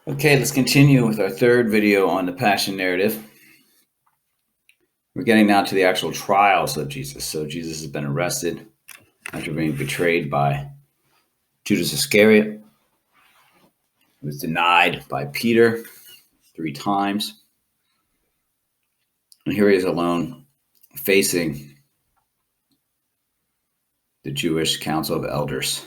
Okay, let's continue with our third video on the Passion narrative. We're getting now to the actual trials of Jesus. So Jesus has been arrested after being betrayed by Judas Iscariot. He was denied by Peter 3 times. And here he is alone, facing the Jewish Council of Elders.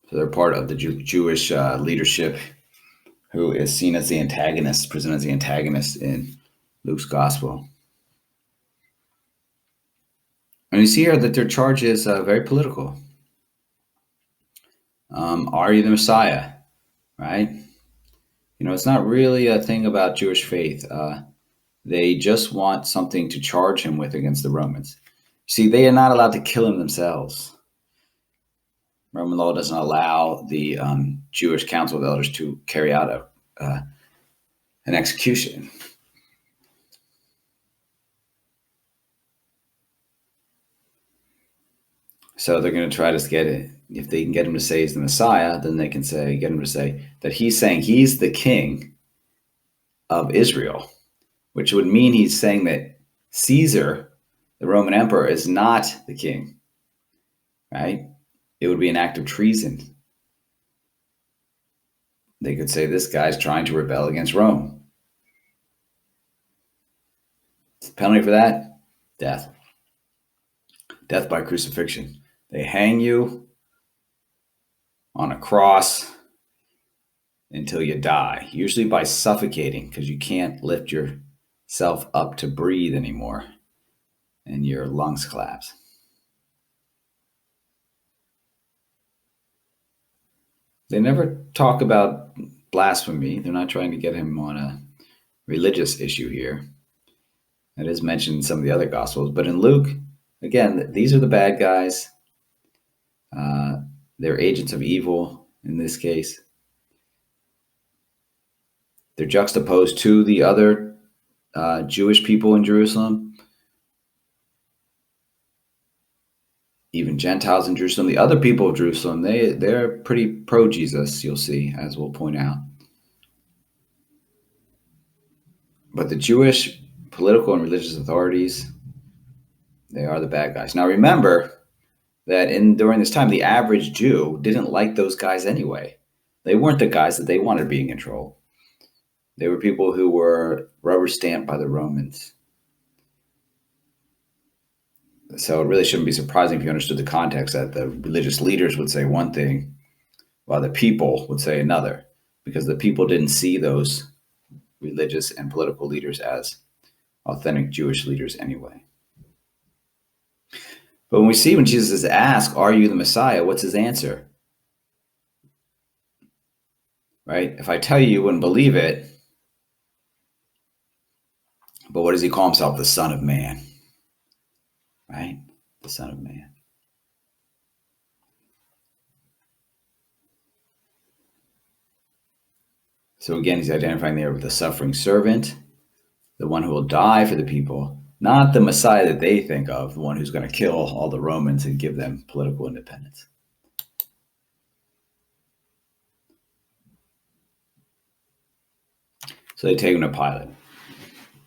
So they're part of the Jewish leadership who is seen as the antagonist, presented as the antagonist in Luke's gospel. And you see here that their charge is very political. Are you the Messiah? Right? You know, it's not really a thing about Jewish faith. They just want something to charge him with against the Romans. See, they are not allowed to kill him themselves. Roman law doesn't allow the Jewish Council of Elders to carry out an execution. So they're going to try to get it. If they can get him to say he's the Messiah, then they can get him to say that he's saying he's the king of Israel, which would mean he's saying that Caesar, the Roman emperor, is not the king, right? It would be an act of treason. They could say this guy's trying to rebel against Rome. The penalty for that? Death. Death by crucifixion. They hang you on a cross until you die, usually by suffocating because you can't lift yourself up to breathe anymore and your lungs collapse. They never talk about blasphemy. They're not trying to get him on a religious issue here. That is mentioned in some of the other Gospels. But in Luke, again, these are the bad guys. They're agents of evil in this case. They're juxtaposed to the other Jewish people in Jerusalem, even Gentiles in Jerusalem. The other people of Jerusalem, they're pretty pro-Jesus, you'll see, as we'll point out. But the Jewish political and religious authorities, they are the bad guys. Now remember that during this time, the average Jew didn't like those guys anyway. They weren't the guys that they wanted being in control. They were people who were rubber stamped by the Romans. So it really shouldn't be surprising if you understood the context that the religious leaders would say one thing while the people would say another, because the people didn't see those religious and political leaders as authentic Jewish leaders anyway. But when Jesus is asked, are you the Messiah? What's his answer? Right? If I tell you, you wouldn't believe it. But what does he call himself? The Son of Man. Right? The Son of Man. So again, he's identifying there with the suffering servant, the one who will die for the people, not the Messiah that they think of, the one who's going to kill all the Romans and give them political independence. So they take him to Pilate.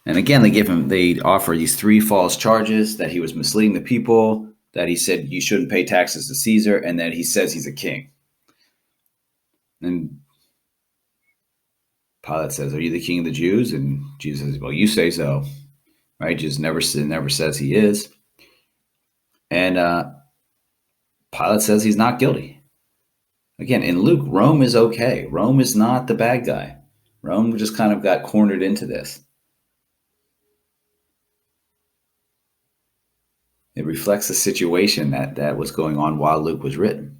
And again, they offer these 3 false charges: that he was misleading the people, that he said you shouldn't pay taxes to Caesar, and that he says he's a king. And Pilate says, are you the king of the Jews? And Jesus says, well, you say so. Right? Jesus never says he is. And Pilate says he's not guilty. Again, in Luke, Rome is okay. Rome is not the bad guy. Rome just kind of got cornered into this. It reflects the situation that was going on while Luke was written,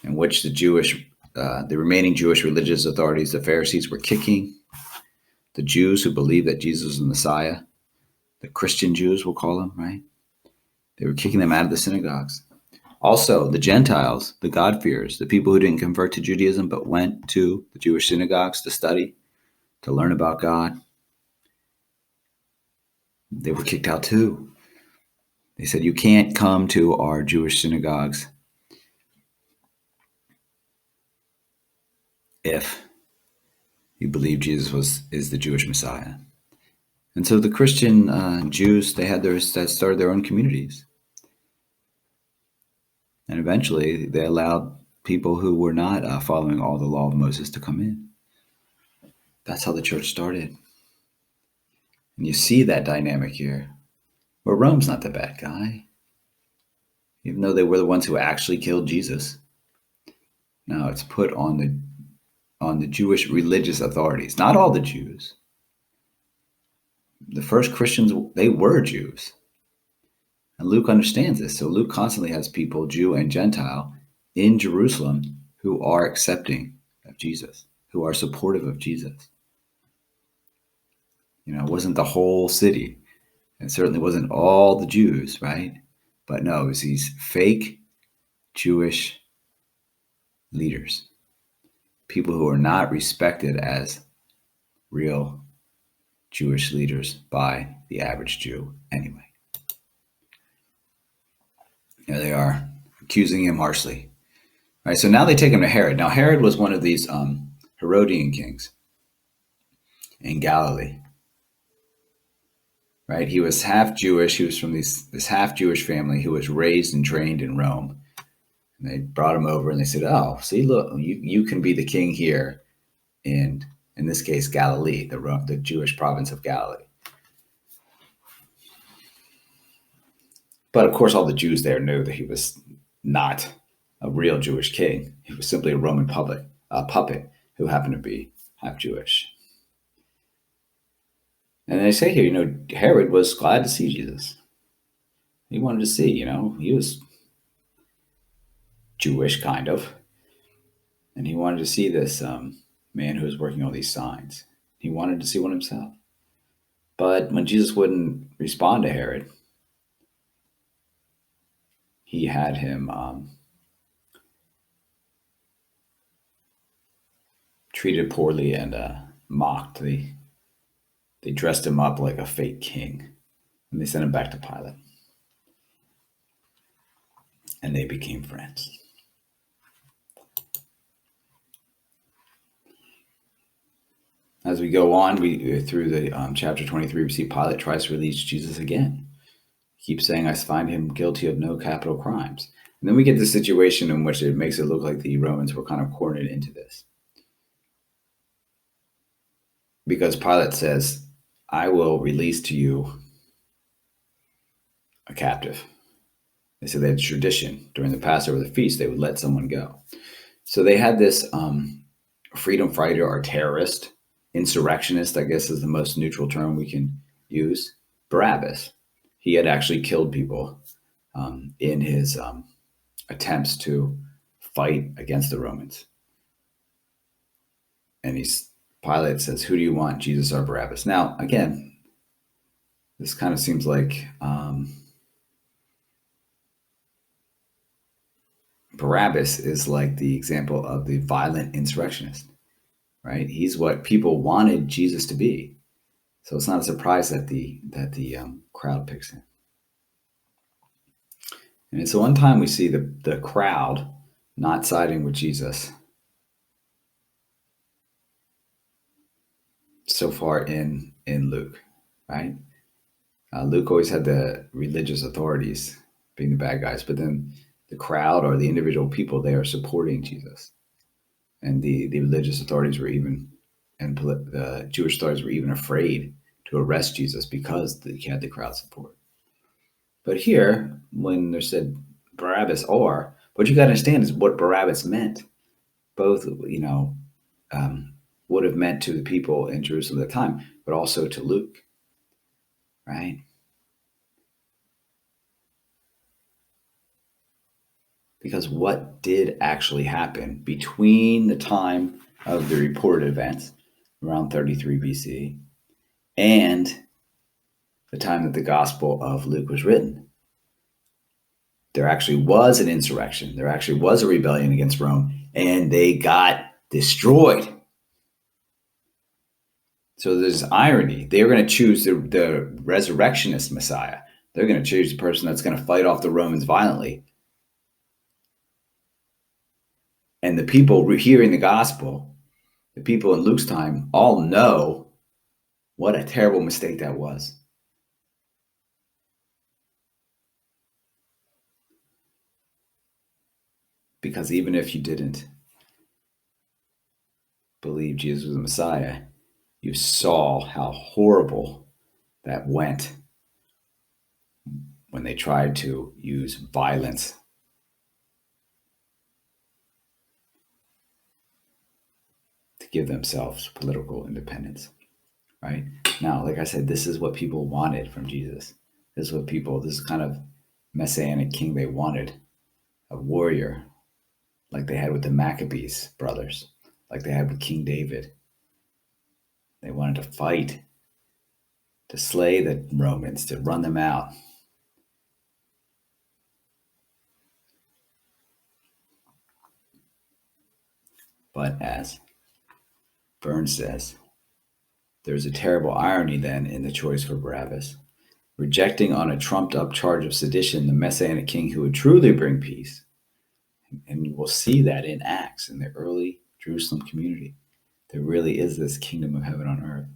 in which the remaining Jewish religious authorities, the Pharisees, were kicking the Jews who believed that Jesus was the Messiah, the Christian Jews, we'll call them, right? They were kicking them out of the synagogues. Also, the Gentiles, the God-fearers, the people who didn't convert to Judaism but went to the Jewish synagogues to study, to learn about God, they were kicked out too. They said, you can't come to our Jewish synagogues. if you believe Jesus is the Jewish Messiah. And so the Christian Jews, that started their own communities. And eventually they allowed people who were not following all the law of Moses to come in. That's how the church started. And you see that dynamic here. Well, Rome's not the bad guy, even though they were the ones who actually killed Jesus. No, it's put on the Jewish religious authorities, not all the Jews. The first Christians, they were Jews. And Luke understands this. So Luke constantly has people, Jew and Gentile, in Jerusalem who are accepting of Jesus, who are supportive of Jesus. It wasn't the whole city. It certainly wasn't all the Jews, right? But no, it was these fake Jewish leaders, people who are not respected as real Jewish leaders by the average Jew anyway. There they are, accusing him harshly. All right, so now they take him to Herod. Now, Herod was one of these Herodian kings in Galilee. Right? He was half Jewish. He was from this half Jewish family who was raised and trained in Rome. And they brought him over and they said, "Oh, see, look, you can be the king here in this case, Galilee, the Jewish province of Galilee." But of course, all the Jews there knew that he was not a real Jewish king. He was simply a Roman puppet who happened to be half Jewish. And they say here, Herod was glad to see Jesus. He wanted to see, he was Jewish, kind of. And he wanted to see this man who was working all these signs. He wanted to see one himself. But when Jesus wouldn't respond to Herod, he had him treated poorly and mocked. They dressed him up like a fake king, and they sent him back to Pilate. And they became friends. As we go on, through the chapter 23, we see Pilate tries to release Jesus again. He keeps saying, "I find him guilty of no capital crimes." And then we get the situation in which it makes it look like the Romans were kind of cornered into this. Because Pilate says, "I will release to you a captive." They said they had a tradition during the Passover, the feast, they would let someone go. So they had this freedom fighter or terrorist, insurrectionist, I guess is the most neutral term we can use, Barabbas. He had actually killed people in his attempts to fight against the Romans. And Pilate says, "Who do you want, Jesus or Barabbas?" Now, again, this kind of seems like Barabbas is like the example of the violent insurrectionist, right? He's what people wanted Jesus to be. So it's not a surprise that the crowd picks him. And it's the one time we see the crowd not siding with Jesus so far in Luke, right? Luke always had the religious authorities being the bad guys, but then the crowd or the individual people, they are supporting Jesus. And the religious authorities were the Jewish authorities were even afraid to arrest Jesus because he had the crowd support. But here, when they said Barabbas or, what you got to understand is what Barabbas meant. Both, would have meant to the people in Jerusalem at the time, but also to Luke, right? Because what did actually happen between the time of the reported events, around 33 BC, and the time that the Gospel of Luke was written? There actually was an insurrection. There actually was a rebellion against Rome, and they got destroyed. So there's irony. They were going to choose the resurrectionist Messiah. They're going to choose the person that's going to fight off the Romans violently. And the people hearing the gospel The people in Luke's time all know what a terrible mistake that was. Because even if you didn't believe Jesus was the Messiah, you saw how horrible that went when they tried to use violence to give themselves political independence, right? Now, like I said, this is what people wanted from Jesus. This is kind of messianic king they wanted, a warrior, like they had with the Maccabees brothers, like they had with King David. They wanted to fight, to slay the Romans, to run them out. But as Burns says, there's a terrible irony then in the choice for Barabbas, rejecting on a trumped up charge of sedition the messianic king who would truly bring peace. And you will see that in Acts, in the early Jerusalem community. There really is this kingdom of heaven on earth,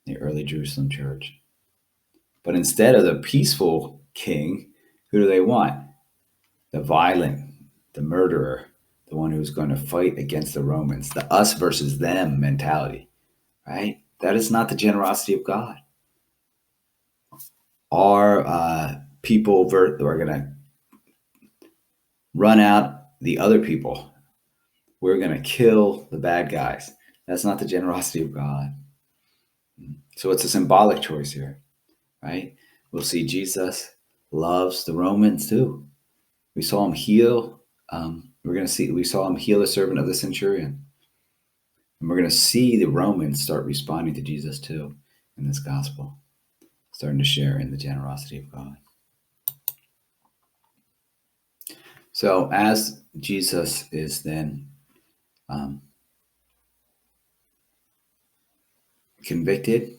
the early Jerusalem church. But instead of the peaceful king, who do they want? The violent, the murderer, the one who's going to fight against the Romans, the us versus them mentality, right? That is not the generosity of God. Our people are going to run out the other people. We're going to kill the bad guys. That's not the generosity of God. So it's a symbolic choice here, right? We'll see Jesus loves the Romans too. We saw him heal. We saw him heal the servant of the centurion. And we're going to see the Romans start responding to Jesus too in this gospel, starting to share in the generosity of God. So as Jesus is then convicted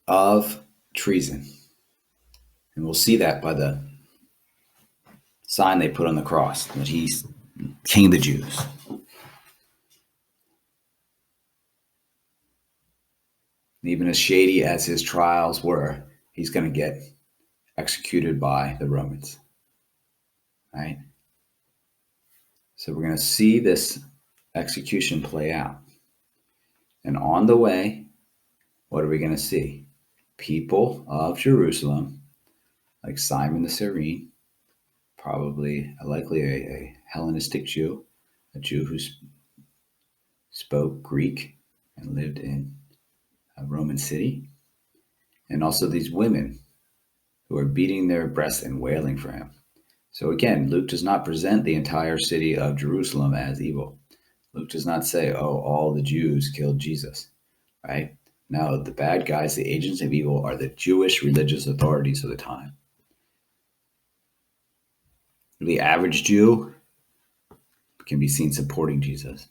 of treason, and we'll see that by the sign they put on the cross, that he's King of the Jews. Even as shady as his trials were, he's going to get executed by the Romans, right? So we're going to see this execution play out. And on the way, what are we going to see? People of Jerusalem, like Simon the Cyrene, likely a Hellenistic Jew, a Jew who spoke Greek and lived in a Roman city, and also these women who are beating their breasts and wailing for him. So again, Luke does not present the entire city of Jerusalem as evil. Luke does not say, oh, all the Jews killed Jesus, right? No, the bad guys, the agents of evil, are the Jewish religious authorities of the time. The average Jew can be seen supporting Jesus.